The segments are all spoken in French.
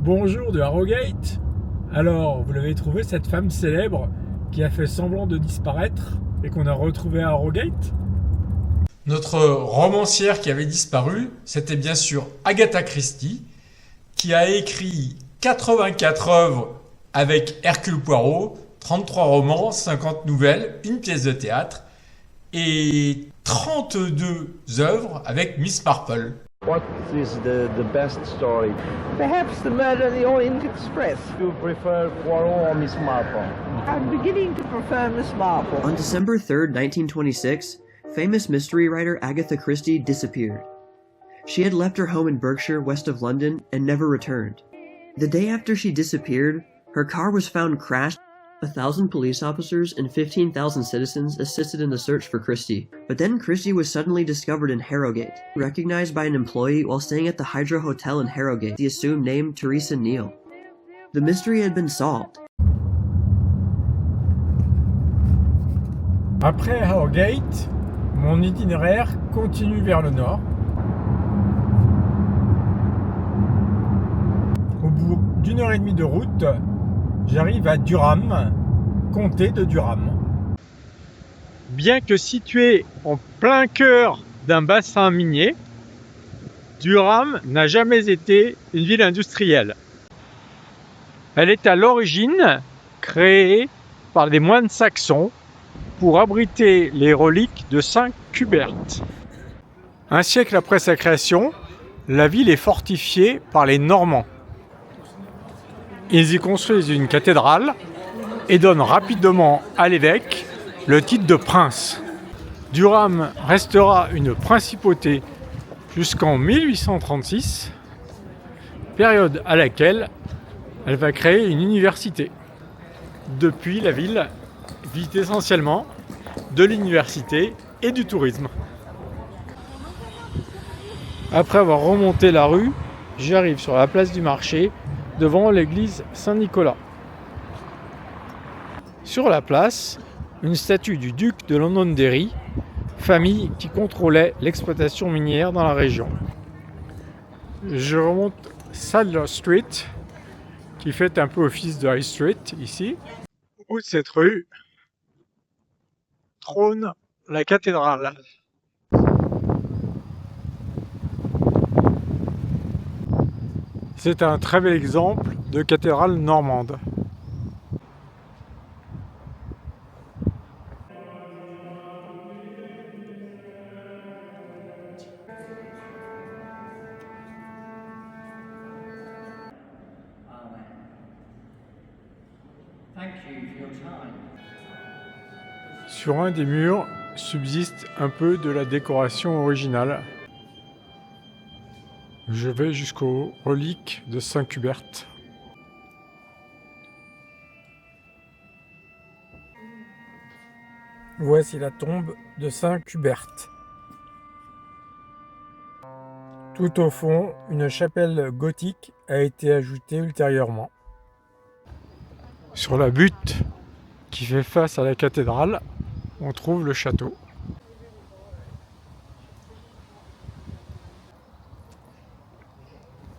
Bonjour de Harrogate. Alors, vous l'avez trouvé, cette femme célèbre qui a fait semblant de disparaître et qu'on a retrouvée à Harrogate? Notre romancière qui avait disparu, c'était bien sûr Agatha Christie, qui a écrit 84 œuvres avec Hercule Poirot, 33 romans, 50 nouvelles, une pièce de théâtre et 32 œuvres avec Miss Marple. What is the best story? Perhaps the murder of the Orient Express. Do you prefer Poirot or Miss Marple? I'm beginning to prefer Miss Marple. On December 3rd, 1926, famous mystery writer Agatha Christie disappeared. She had left her home in Berkshire, west of London, and never returned. The day after she disappeared, her car was found crashed. 1,000 police officers and 15,000 citizens assisted in the search for Christie. But then Christie was suddenly discovered in Harrogate, recognized by an employee while staying at the Hydra Hotel in Harrogate, the assumed name Teresa Neal. The mystery had been solved. Après Harrogate, mon itinéraire continue vers le nord. Au bout d'une heure et demie de route, j'arrive à Durham, comté de Durham. Bien que situé en plein cœur d'un bassin minier, Durham n'a jamais été une ville industrielle. Elle est à l'origine créée par des moines saxons pour abriter les reliques de Saint Cuthbert. Un siècle après sa création, la ville est fortifiée par les Normands. Ils y construisent une cathédrale et donnent rapidement à l'évêque le titre de prince. Durham restera une principauté jusqu'en 1836, période à laquelle elle va créer une université. Depuis, la ville vit essentiellement de l'université et du tourisme. Après avoir remonté la rue, j'arrive sur la place du marché devant l'église Saint-Nicolas. Sur la place, une statue du duc de Londonderry, famille qui contrôlait l'exploitation minière dans la région. Je remonte Sadler Street, qui fait un peu office de High Street ici. Au bout de cette rue trône la cathédrale. C'est un très bel exemple de cathédrale normande. Sur un des murs subsiste un peu de la décoration originale. Je vais jusqu'aux reliques de Saint Cuthbert. Voici la tombe de Saint Cuthbert. Tout au fond, une chapelle gothique a été ajoutée ultérieurement. Sur la butte qui fait face à la cathédrale, on trouve le château.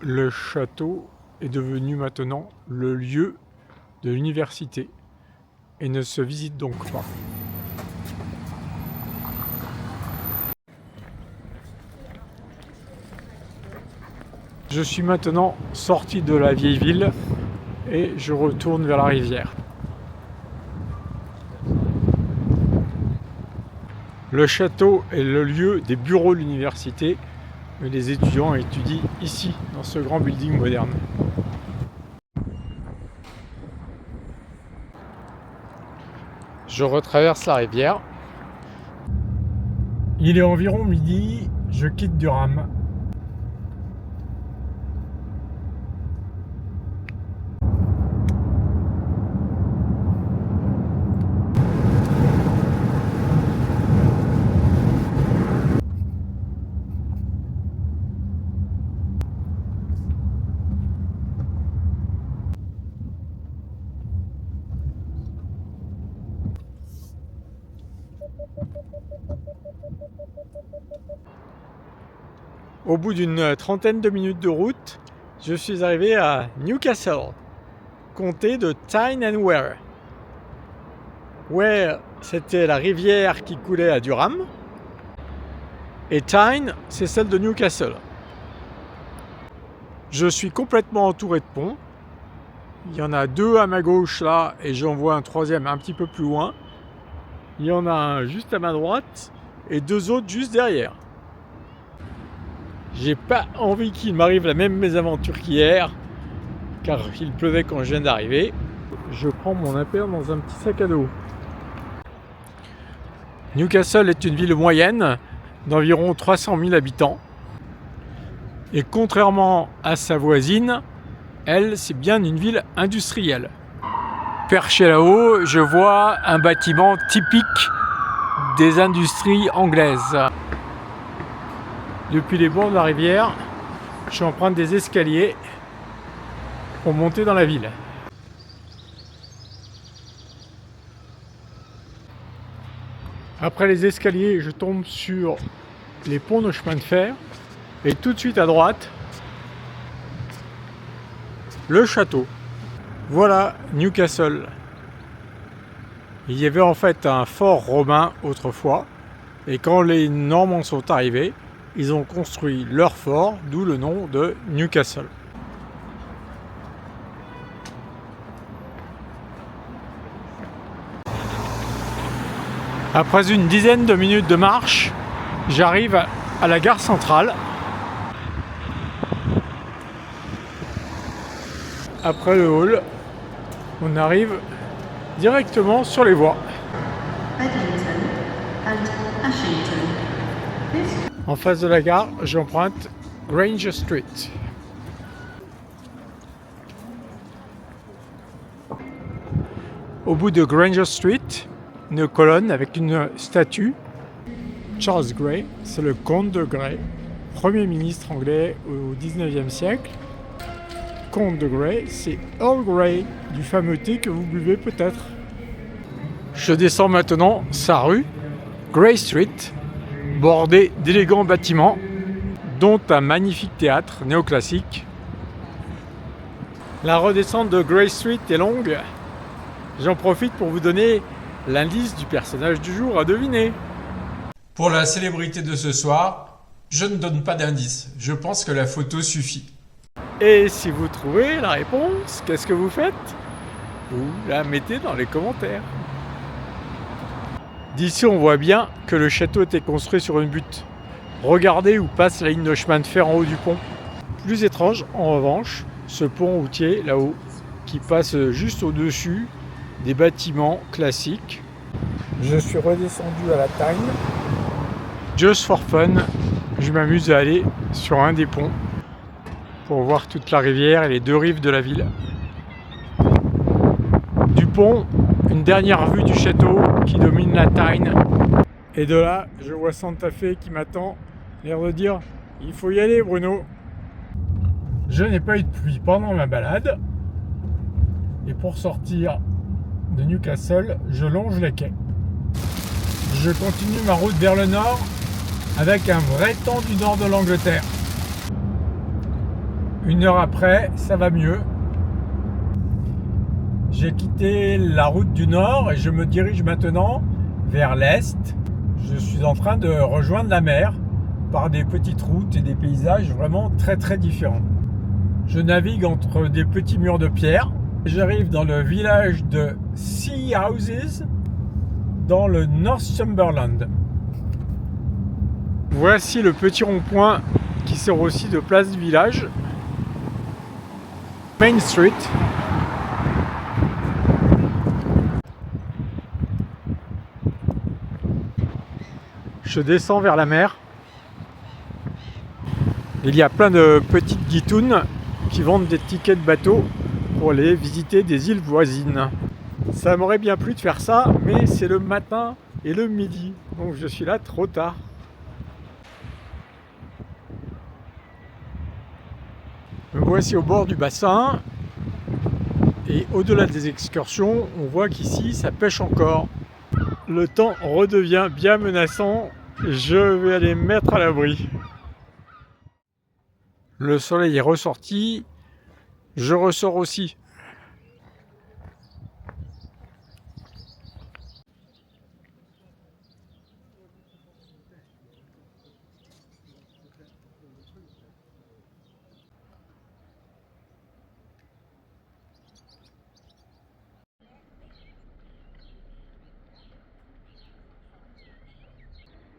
Le château est devenu maintenant le lieu de l'université et ne se visite donc pas. Je suis maintenant sorti de la vieille ville et je retourne vers la rivière. Le château est le lieu des bureaux de l'université. Mais les étudiants étudient ici, dans ce grand building moderne. Je retraverse la rivière. Il est environ midi, je quitte Durham. Au bout d'une trentaine de minutes de route, Je suis arrivé à Newcastle, comté de Tyne and Wear. Wear, c'était la rivière qui coulait à Durham. Et Tyne, c'est celle de Newcastle. Je suis complètement entouré de ponts. Il y en a 2 à ma gauche là, et j'en vois un 3e un petit peu plus loin. Il y en a un juste à ma droite, et 2 autres juste derrière. J'ai pas envie qu'il m'arrive la même mésaventure qu'hier, car il pleuvait quand je viens d'arriver. Je prends mon impair dans un petit sac à dos. Newcastle est une ville moyenne d'environ 300 000 habitants. Et contrairement à sa voisine, elle, c'est bien une ville industrielle. Perché là-haut, je vois un bâtiment typique des industries anglaises. Depuis les bords de la rivière, je emprunte des escaliers pour monter dans la ville. Après les escaliers, je tombe sur les ponts de chemin de fer et tout de suite à droite, le château. Voilà Newcastle. Il y avait en fait un fort romain autrefois, et quand les Normands sont arrivés, ils ont construit leur fort, d'où le nom de Newcastle. Après une dizaine de minutes de marche, j'arrive à la gare centrale. Après le hall, on arrive directement sur les voies. En face de la gare, j'emprunte Granger Street. Au bout de Granger Street, une colonne avec une statue. Charles Grey, c'est le comte de Grey, premier ministre anglais au 19e siècle. Comte de Grey, c'est Earl Grey, du fameux thé que vous buvez peut-être. Je descends maintenant sa rue, Grey Street, bordée d'élégants bâtiments, dont un magnifique théâtre néoclassique. La redescente de Grey Street est longue. J'en profite pour vous donner l'indice du personnage du jour à deviner. Pour la célébrité de ce soir, je ne donne pas d'indice. Je pense que la photo suffit. Et si vous trouvez la réponse, qu'est-ce que vous faites? Vous la mettez dans les commentaires. D'ici, on voit bien que le château était construit sur une butte. Regardez où passe la ligne de chemin de fer en haut du pont. Plus étrange, en revanche, ce pont routier là-haut, qui passe juste au-dessus des bâtiments classiques. Je suis redescendu à la Tyne. Just for fun, je m'amuse à aller sur un des ponts pour voir toute la rivière et les 2 rives de la ville. Du pont, une dernière vue du château qui domine la Tyne. Et de là, je vois Santa Fe qui m'attend, l'air de dire « Il faut y aller, Bruno !» Je n'ai pas eu de pluie pendant ma balade. Et pour sortir de Newcastle, je longe les quais. Je continue ma route vers le nord avec un vrai temps du nord de l'Angleterre. 1 heure après, ça va mieux. J'ai quitté la route du nord et je me dirige maintenant vers l'est. Je suis en train de rejoindre la mer par des petites routes et des paysages vraiment très très différents. Je navigue entre des petits murs de pierre. J'arrive dans le village de Sea Houses, dans le Northumberland. Voici le petit rond-point qui sert aussi de place du village. Main Street. Je descends vers la mer. Il y a plein de petites guitounes qui vendent des tickets de bateau pour aller visiter des îles voisines. Ça m'aurait bien plu de faire ça, mais c'est le matin et le midi, donc je suis là trop tard. Me voici au bord du bassin, et au-delà des excursions, on voit qu'ici ça pêche encore. Le temps redevient bien menaçant, je vais aller me mettre à l'abri. Le soleil est ressorti. Je ressors aussi.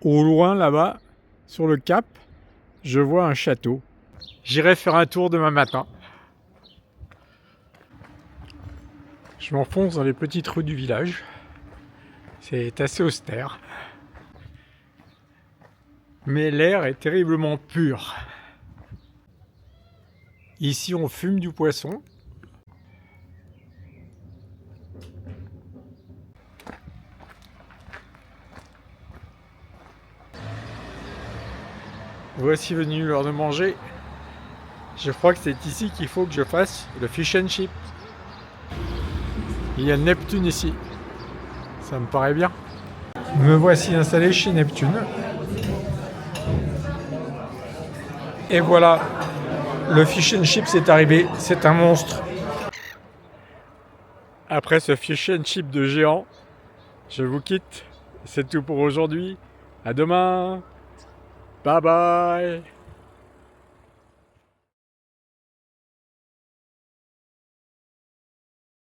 Au loin, là-bas, sur le cap, je vois un château. J'irai faire un tour demain matin. Je m'enfonce dans les petites rues du village. C'est assez austère. Mais l'air est terriblement pur. Ici, on fume du poisson. Voici venu l'heure de manger. Je crois que c'est ici qu'il faut que je fasse le fish and chip. Il y a Neptune ici. Ça me paraît bien. Me voici installé chez Neptune. Et voilà, le fish and chip est arrivé. C'est un monstre. Après ce fish and chip de géant, je vous quitte. C'est tout pour aujourd'hui. À demain. Bye bye.